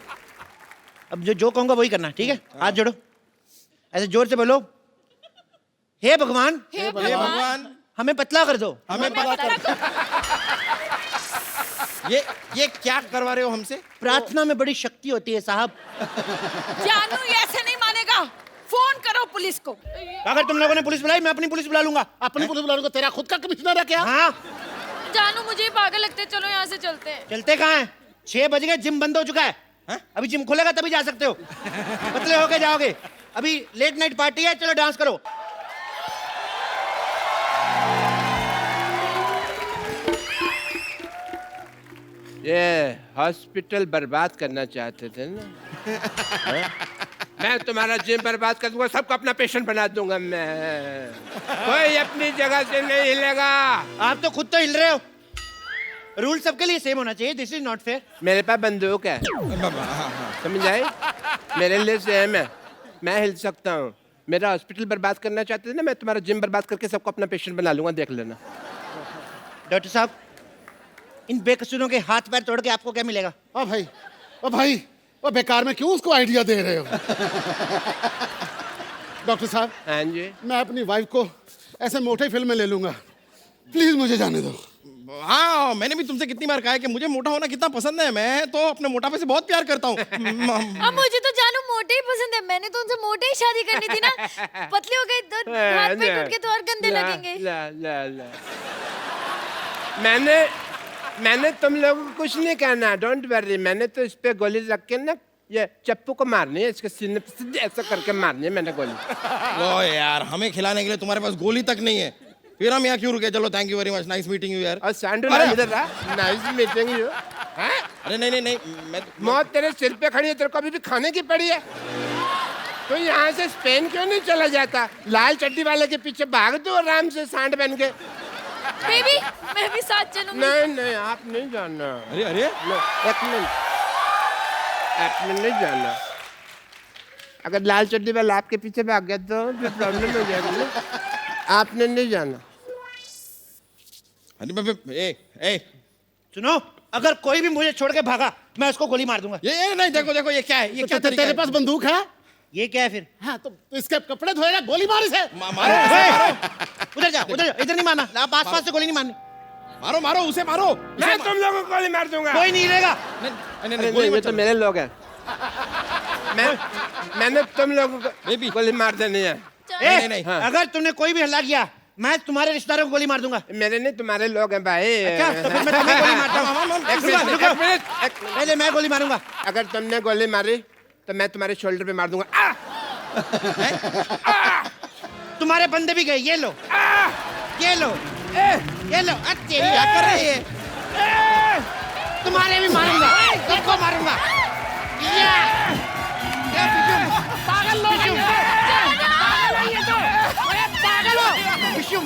S1: अब जो कहूंगा वही करना, ठीक है? हाथ जोड़ो, ऐसे जोर से बोलो, हे भगवान,
S11: हे भगवान,
S1: हमें पतला कर दो।
S10: हमें पता कर। ये क्या करवा रहे हो हमसे?
S1: प्रार्थना में बड़ी शक्ति होती है साहब।
S11: जानू ये ऐसे नहीं मानेगा, फोन करो पुलिस को।
S1: अगर तुम लोगों ने पुलिस बुलाई, मैं अपनी पुलिस बुला लूंगा।
S12: अपनी पुलिस बुला लूंगा? तेरा खुद का कमिश्नर है क्या?
S1: हाँ।
S9: जानू मुझे पागल लगते, चलो यहाँ से चलते हैं।
S1: चलते कहाँ हैं? 6 बज गए, जिम बंद हो चुका है। अभी जिम खुलेगा तभी जा सकते हो, पतले होके जाओगे। अभी लेट नाइट पार्टी है, चलो डांस करो।
S3: ये हॉस्पिटल बर्बाद करना चाहते थे ना? मैं तुम्हारा जिम बर्बाद कर दूंगा, सबको अपना पेशेंट बना दूंगा मैं। कोई अपनी जगह से नहीं हिलेगा।
S1: आप तो खुद तो हिल रहे हो। रूल सबके लिए सेम होना चाहिए, दिस इज नॉट फेयर।
S3: मेरे पास बंदूक है, समझ आए? मेरे लिए सेम है, मैं हिल सकता हूँ। मेरा हॉस्पिटल बर्बाद करना चाहते थे ना, मैं तुम्हारा जिम बर्बाद करके सबको अपना पेशेंट बना लूंगा, देख लेना।
S1: डॉक्टर साहब, इन बेकसूरों के हाथ पैर तोड़ के आपको क्या मिलेगा?
S12: ओ भाई, ओ भाई, ओ बेकार में क्यों उसको आइडिया दे रहे हो? डॉक्टर साहब,
S3: हाँ जी।
S12: मैं अपनी वाइफ को ऐसे मोटे फिल्म में ले लूंगा, प्लीज मुझे जाने दो।
S10: हाँ, मैंने भी तुमसे कितनी बार कहा है कि मुझे मोटा होना कितना पसंद है। मैं तो अपने मोटापे से बहुत प्यार करता हूँ।
S9: अब मुझे तो जानू मोटे ही पसंद है, मैंने तो उनसे मोटे ही शादी करनी थी ना। पतले हो गए तो हाथ पैर टूट के तो और गंदे लगेंगे।
S3: मैंने तुम लोगों को कुछ नहीं कहना, डोंट वरी। मैंने तो इस पे गोली रख के ना, ये चप्पू को मारनी है, इसके सीने पे सीधे ऐसा करके मारनी है मैंने गोली।
S10: ओ यार, हमें खिलाने के लिए तुम्हारे पास गोली तक नहीं है, फिर हम यहाँ क्यों रुके? चलो, thank you very much, nice meeting you यार।
S3: और सैंडू इधर रहा, नाइस मीटिंग यू।
S10: अरे नहीं, मैं
S3: मौत तेरे सिर पे खड़ी है, तेरे को अभी भी खाने की पड़ी है। तो यहाँ से स्पेन क्यों नहीं चला जाता? लाल चड्डी वाले के पीछे भाग दो आराम से, सांड बन के।
S9: बेबी, मैं भी साथ चलूंगी।
S3: नहीं, आप नहीं जाना।
S10: अरे
S3: एक मिनट नहीं जाना। अगर लाल चड्डी वाला आपके पीछे भाग गया तो प्रॉब्लम हो जाएगी ना। आपने नहीं जाना।
S10: अरे
S1: सुनो, अगर कोई भी मुझे छोड़ के भागा, मैं उसको गोली मार दूंगा।
S10: ये नहीं, देखो ये क्या है? ये क्या तरीका
S12: तेरे
S10: है?
S12: पास बंदूक है?
S1: ये क्या है फिर?
S12: हाँ, तो इसके कपड़े धोएगा, गोली मार इसे।
S1: उधर जाओ, इधर नहीं मारना। आप आसपास से गोली नहीं मारनी।
S10: मारो उसे, मारो।
S3: मैं तुम लोगों को गोली मार दूंगा।
S1: कोई नहीं रहेगा।
S3: नहीं, ये तो मेरे लोग हैं। मैंने तुम लोगों को गोली मार देनी है।
S10: नहीं।
S1: अगर तुमने कोई भी हल्ला किया मैं तुम्हारे रिश्तेदारों को गोली मार दूंगा।
S3: मेरे नहीं, तुम्हारे लोग हैं भाई।
S1: अच्छा, तो फिर मैं तुम्हें गोली मारता हूँ। पहले मैं गोली मारूंगा।
S3: अगर तुमने गोली मारी तो मैं तुम्हारे शोल्डर पे मार दूंगा।
S1: तुम्हारे बंदे भी गए, ये लो, ये लो, ये लो। तेरी क्या कर रही है? तुम्हारे भी मारूंगा, सबको मारूंगा।
S11: पागल लोग हैं ये। पागल है ये तो। अरे पागल हो।
S1: विशुम,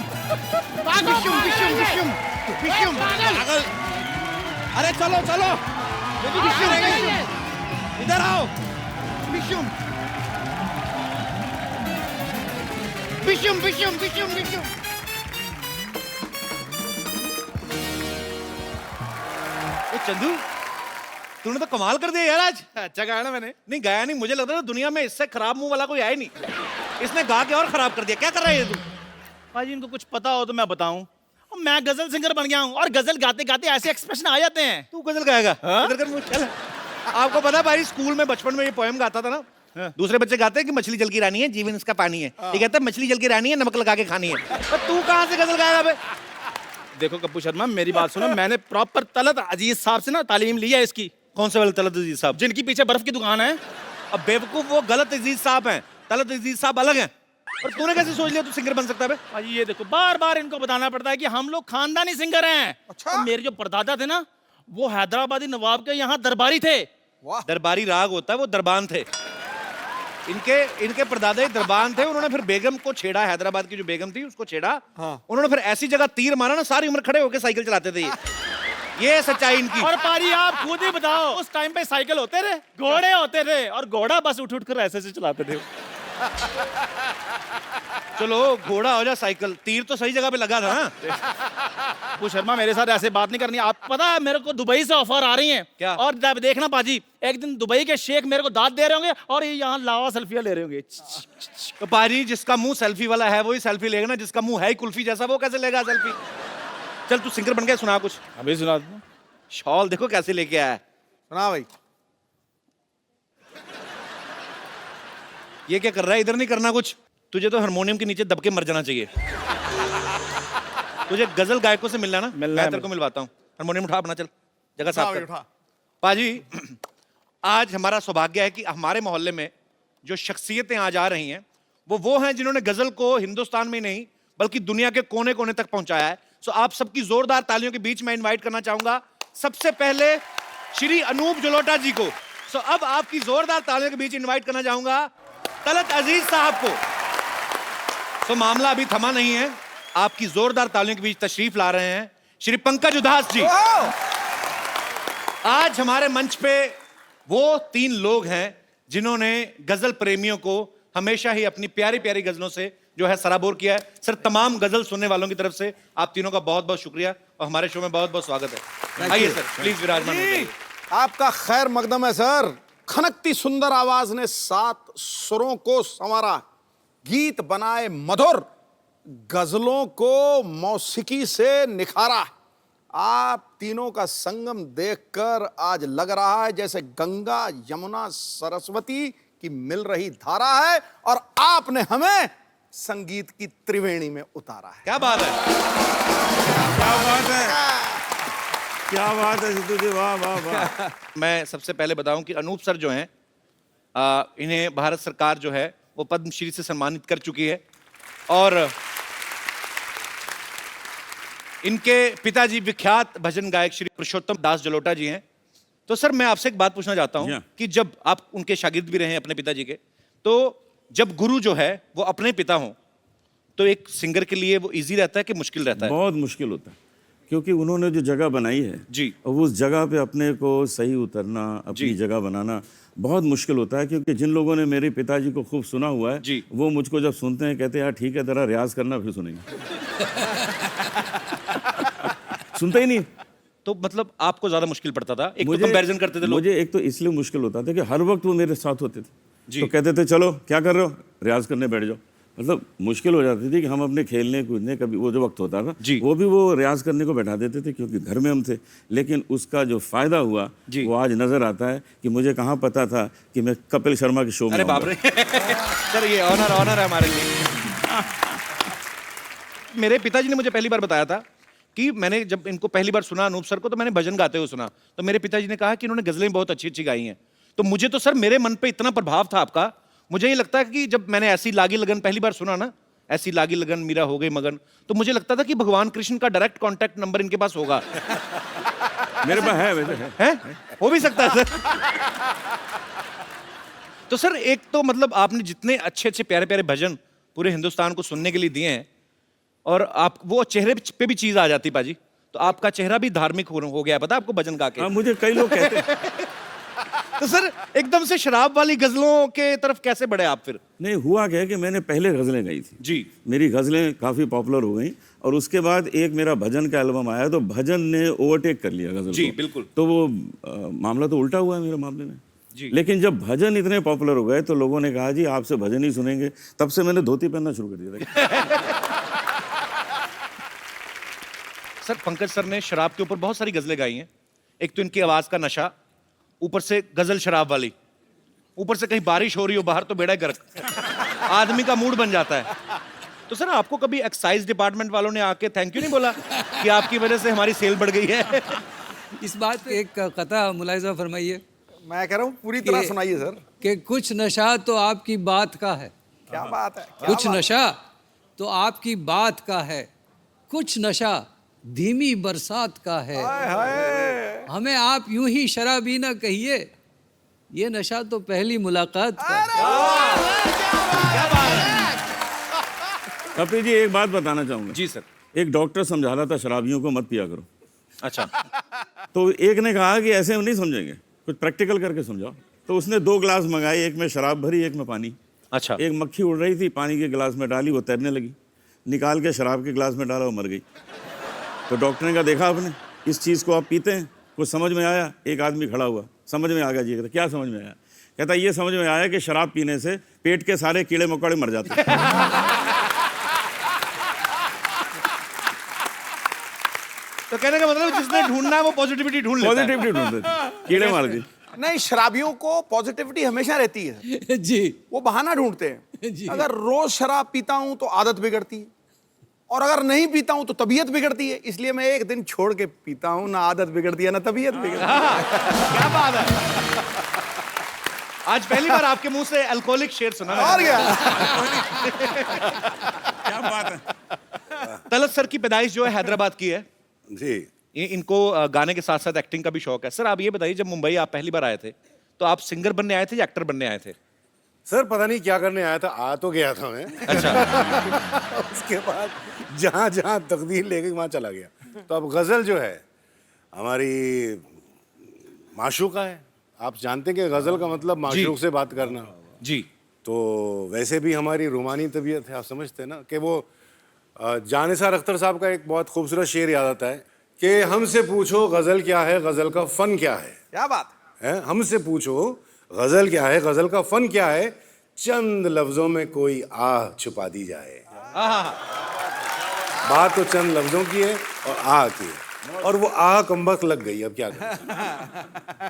S1: विशुम, विशुम, विशुम, विशुम।
S10: पागल। अरे चलो चलो, इधर आओ।
S1: विशुम, विशुम, विशुम, विशुम, विशुम। चंदू, तूने तो कमाल कर दिया यार आज।
S7: अच्छा गाया ना मैंने?
S1: नहीं गाया नहीं, मुझे लगता था दुनिया में इससे खराब मुंह वाला कोई आया नहीं। इसने गा के और खराब कर दिया। क्या कर रहा है ये तू?
S13: भाजी इनको कुछ पता हो तो मैं बताऊं। और मैं गजल सिंगर बन गया हूं और गजल गाते गाते ऐसे एक्सप्रेशन आ जाते हैं।
S1: तू गजल गाएगा? इधर कर मुंह, चल। आपको पता भाई, स्कूल में बचपन में ये पोएम गाता था ना, दूसरे बच्चे गाते हैं कि मछली जल की रानी है, जीवन इसका पानी है। ये कहता है मछली जल की रानी है, नमक लगा के खानी है। तो तू कहाँ से गजल गाएगा बे?
S13: देखो कप्पू शर्मा, मेरी बात सुनो। मैंने प्रॉपर तलत अजीज साहब से ना तालीम ली है इसकी।
S1: कौन से वाले तलत अजीज साहब?
S13: जिनकी पीछे बर्फ की दुकान है।
S1: अब बेवकूफ, वो गलत अजीज साहब हैं, तलत अजीज साहब अलग हैं। और तूने कैसे सोच लिया तू सिंगर बन सकता है बे?
S13: भाजी ये देखो, बार बार इनको बताना पड़ता है कि हम लोग खानदानी सिंगर हैं। अच्छा? मेरे जो परदादा थे ना, वो हैदराबादी नवाब के यहाँ दरबारी थे।
S1: दरबारी राग होता है, वो दरबान थे। इनके परदादा ही दरबान थे। उन्होंने फिर बेगम को छेड़ा, हैदराबाद की जो बेगम थी उसको छेड़ा। उन्होंने फिर ऐसी जगह तीर मारा ना, सारी उम्र खड़े होकर साइकिल चलाते थे ये सच्चाई इनकी।
S13: और पारी आप खुद ही बताओ, उस टाइम पे साइकिल होते थे, घोड़े होते थे, और घोड़ा बस उठ कर ऐसे से चलाते थे।
S1: चलो घोड़ा हो जा साइकिल, तीर तो सही जगह पे लगा था ना।
S13: वो शर्मा मेरे साथ ऐसे बात नहीं करनी। आप पता है मेरे को दुबई से ऑफर आ रही हैं।
S1: क्या?
S13: और जब देखना पाजी, एक दिन दुबई के शेख मेरे को दाद दे रहे होंगे और ये यहाँ लावा सेल्फियां ले रहे होंगे।
S1: तो पाजी, जिसका मुंह सेल्फी वाला है वही सेल्फी लेगा ना, जिसका मुंह है ही कुल्फी जैसा वो कैसे लेगा सेल्फी? चल तू सिंगर बन के सुना कुछ।
S13: अभी सुना दूं।
S1: शॉल देखो कैसे लेके आया है।
S7: सुना भाई।
S1: ये क्या कर रहा है? इधर नहीं करना कुछ। तुझे तो हारमोनियम के नीचे दब के मर जाना चाहिए। तुझे गजल गायकों से मिलना ना, मैं तेरे को मिलवाता हूँ। हारमोनियम उठा अपना, चल जगह साफ कर। पाजी, आज हमारा सौभाग्य है कि हमारे मोहल्ले में जो शख्सियतें आज आ रही हैं वो हैं जिन्होंने गजल को हिंदुस्तान में नहीं बल्कि दुनिया के कोने कोने तक पहुंचाया है। सो आप सबकी जोरदार तालियों के बीच में इनवाइट करना चाहूंगा सबसे पहले श्री अनूप जलोटा जी को। सो अब आपकी जोरदार तालियों के बीच इनवाइट करना चाहूंगा तलत अजीज साहब को। सो मामला अभी थमा नहीं है, आपकी जोरदार तालियों के बीच तशरीफ ला रहे हैं श्री पंकज उदास जी। आज हमारे मंच पे वो 3 लोग हैं जिन्होंने गजल प्रेमियों को हमेशा ही अपनी प्यारी प्यारी गजलों से जो है सराबोर किया है। सर, तमाम गजल सुनने वालों की तरफ से आप तीनों का बहुत बहुत शुक्रिया और हमारे शो में बहुत बहुत स्वागत है। आइए सर, प्लीज विराजमान होइए।
S7: आपका खैर मकदम है सर। खनकती सुंदर आवाज ने 7 सुरों को संवारा, गीत बनाए मधुर, गजलों को मौसीकी से निखारा। आप तीनों का संगम देखकर आज लग रहा है जैसे गंगा यमुना सरस्वती की मिल रही धारा है और आपने हमें संगीत की त्रिवेणी में उतारा है।
S1: क्या बात है,
S3: क्या बात है, क्या बात है सिद्धू जी, वाह वाह वाह।
S1: मैं सबसे पहले बताऊं कि अनूप सर जो हैं, इन्हें भारत सरकार जो है वो पद्मश्री से सम्मानित कर चुकी है और इनके पिताजी विख्यात भजन गायक श्री पुरुषोत्तम दास जलोटा जी हैं। तो सर, मैं आपसे एक बात पूछना चाहता हूं कि जब आप उनके शागिर्द भी रहे हैं अपने पिताजी के, तो जब गुरु जो है वो अपने पिता हों तो एक सिंगर के लिए वो इजी रहता है कि मुश्किल रहता है?
S14: बहुत मुश्किल होता है, क्योंकि उन्होंने जो जगह बनाई है
S1: जी,
S14: उस जगह पे अपने को सही उतरना, अपनी जगह बनाना बहुत मुश्किल होता है। क्योंकि जिन लोगों ने मेरे पिताजी को खूब सुना हुआ है जी, वो मुझको जब सुनते हैं कहते हैं यार ठीक है, जरा रियाज करना फिर सुनेंगे। सुनते ही नहीं।
S1: तो मतलब आपको ज्यादा मुश्किल पड़ता था? एक तो कंपैरिजन करते थे लोग।
S14: मुझे एक तो इसलिए मुश्किल होता था कि हर वक्त वो मेरे साथ होते थे, तो कहते थे चलो क्या कर रहे हो, रियाज करने बैठ जाओ। मतलब मुश्किल हो जाती थी कि हम अपने खेलने कूदने कभी वो जो वक्त होता था वो भी वो रियाज करने को बैठा देते थे क्योंकि घर में हम थे। लेकिन उसका जो फायदा हुआ वो आज नजर आता है कि मुझे कहाँ पता था कि मैं कपिल शर्मा के शो में।
S1: अरे बाप रे सर, ये ऑनर है हमारे लिए। मेरे पिताजी ने मुझे पहली बार बताया था कि मैंने जब इनको पहली बार सुना अनूप सर को, तो मैंने भजन गाते हुए सुना, तो मेरे पिताजी ने कहा कि इन्होंने गजलें बहुत अच्छी अच्छी गाई हैं। तो मुझे तो सर मेरे मन पे इतना प्रभाव था आपका, मुझे ये लगता है कि जब मैंने ऐसी लागी लगन पहली बार सुना ना, ऐसी लागी लगन मीरा हो गई मगन, तो मुझे लगता था कि भगवान कृष्ण का डायरेक्ट कांटेक्ट नंबर इनके पास होगा।
S14: मेरे पास है वैसे
S1: है? हो भी सकता है सर। तो सर एक तो मतलब आपने जितने अच्छे अच्छे प्यारे प्यारे भजन पूरे हिंदुस्तान को सुनने के लिए दिए हैं, और आप वो चेहरे पे भी चीज आ जाती पाजी, तो आपका चेहरा भी धार्मिक हो गया, पता आपको भजन गा के?
S14: हाँ, मुझे कई लोग कहते हैं।
S1: तो सर एकदम से शराब वाली गजलों के तरफ कैसे बढ़े आप फिर?
S14: नहीं, हुआ क्या है कि मैंने पहले गजलें गाई थी
S1: जी,
S14: मेरी गजलें काफी पॉपुलर हो गई, और उसके बाद एक मेरा भजन का एल्बम आया, तो भजन ने ओवरटेक कर लिया गजल
S1: जी
S14: को।
S1: बिल्कुल।
S14: तो वो मामला तो उल्टा हुआ है मेरे मामले में जी। लेकिन जब भजन इतने पॉपुलर हो गए तो लोगों ने कहा जी आपसे भजन ही सुनेंगे, तब से मैंने धोती पहनना शुरू कर दिया था।
S1: सर पंकज सर ने शराब के ऊपर बहुत सारी गजलें गाई हैं। एक तो इनकी आवाज का नशा, ऊपर से गजल शराब वाली, ऊपर से कहीं बारिश हो रही हो बाहर तो बेड़ा गर्क, आदमी का मूड बन जाता है। तो सर आपको कभी एक्साइज डिपार्टमेंट वालों ने आके थैंक यू नहीं बोला कि आपकी वजह से हमारी सेल बढ़ गई है?
S4: इस बात पे एक कथा मुलाहिजा फरमाइए।
S7: मैं कह रहा हूँ पूरी तरह सुनाइए सर।
S4: कि कुछ नशा तो आपकी बात का है।
S7: क्या बात है?
S4: कुछ नशा तो आपकी बात का है, कुछ नशा धीमी बरसात का है। हमें आप यूं ही शराबी ना कहिए, ये नशा तो पहली मुलाकात का है।
S14: कपिल जी एक बात बताना चाहूंगा।
S1: जी सर।
S14: एक डॉक्टर समझा रहा था शराबियों को मत पिया करो।
S1: अच्छा।
S14: तो एक ने कहा कि ऐसे हम नहीं समझेंगे, कुछ प्रैक्टिकल करके समझाओ। तो उसने 2 गिलास मंगाए, एक में शराब भरी एक में पानी।
S1: अच्छा।
S14: एक मक्खी उड़ रही थी, पानी के गिलास में डाली, वो तैरने लगी, निकाल के शराब के गिलास में डाला, वो मर गई। तो डॉक्टर ने कहा देखा आपने, इस चीज़ को आप पीते हैं, कुछ समझ में आया? एक आदमी खड़ा हुआ, समझ में आ गया जी। कहता क्या समझ में आया? कहता ये समझ में आया कि शराब पीने से पेट के सारे कीड़े मकोड़े मर जाते हैं।
S1: तो कहने का मतलब जिसने ढूंढना है वो पॉजिटिविटी ढूंढ लेता है।
S14: पॉजिटिविटी ढूंढते, कीड़े मार दी।
S7: नहीं, शराबियों को पॉजिटिविटी हमेशा रहती है
S4: जी।
S7: वो बहाना ढूंढते हैं। अगर रोज शराब पीता हूं तो आदत बिगड़ती है, और अगर नहीं पीता हूं तो तबीयत बिगड़ती है, इसलिए मैं एक दिन छोड़ के पीता हूं, ना आदत बिगड़ती है ना तबीयत बिगड़ती है।
S1: क्या बात है, आज पहली बार आपके मुंह से अल्कोहलिक शेर सुना।
S7: और क्या?
S14: क्या बात है।
S1: तलत सर की पैदाइश जो है हैदराबाद की है
S8: जी।
S1: ये इनको गाने के साथ साथ एक्टिंग का भी शौक है। सर आप ये बताइए, जब मुंबई आप पहली बार आए थे तो आप सिंगर बनने आए थे या एक्टर बनने आए थे?
S8: सर पता नहीं क्या करने आया था, आ तो गया था मैं।
S1: अच्छा।
S8: उसके बाद जहाँ जहाँ तकदीर ले गई वहाँ चला गया। तो अब गजल जो है हमारी माशूका है। आप जानते हैं कि गजल का मतलब माशूक से बात करना
S1: जी।
S8: तो वैसे भी हमारी रूमानी तबीयत है, आप समझते हैं ना कि वो जानिसार अख्तर साहब का एक बहुत खूबसूरत शेर याद आता है कि हमसे पूछो गजल क्या है, गजल का फन क्या है।
S7: क्या बात
S8: है? हमसे पूछो गजल क्या है, गजल का फन क्या है, चंद लफ्जों में कोई आह छुपा दी जाए। बात तो चंद लफ्जों की है और आह की है, और वो आह कमबख्त लग गई। अब क्या करें?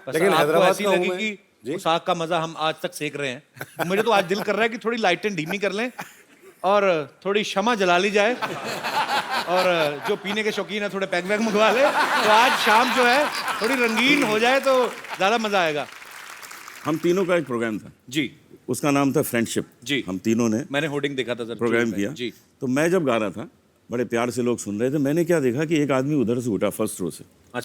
S8: लेकिन हैदराबाद का हूं मैं।
S1: उस आग का मजा हम आज तक सेक रहे हैं। मुझे तो आज दिल कर रहा है कि थोड़ी लाइटें धीमी कर लें और थोड़ी शमा जला ली जाए, और जो पीने के शौकीन है थोड़े पैक वैक मंगवा ले, तो आज शाम जो है थोड़ी रंगीन हो जाए तो ज्यादा मजा आएगा।
S14: हम तीनों का एक प्रोग्राम था
S1: जी,
S14: उसका नाम था फ्रेंडशिप
S1: जी।
S14: हम तीनों ने,
S1: मैंने होर्डिंग देखा था सर,
S14: प्रोग्राम किया
S1: जी।
S14: तो मैं जब गा रहा था, बड़े प्यार से लोग सुन रहे थे, मैंने क्या देखा कि एक आदमी उधर से उठा फर्स्ट रो से,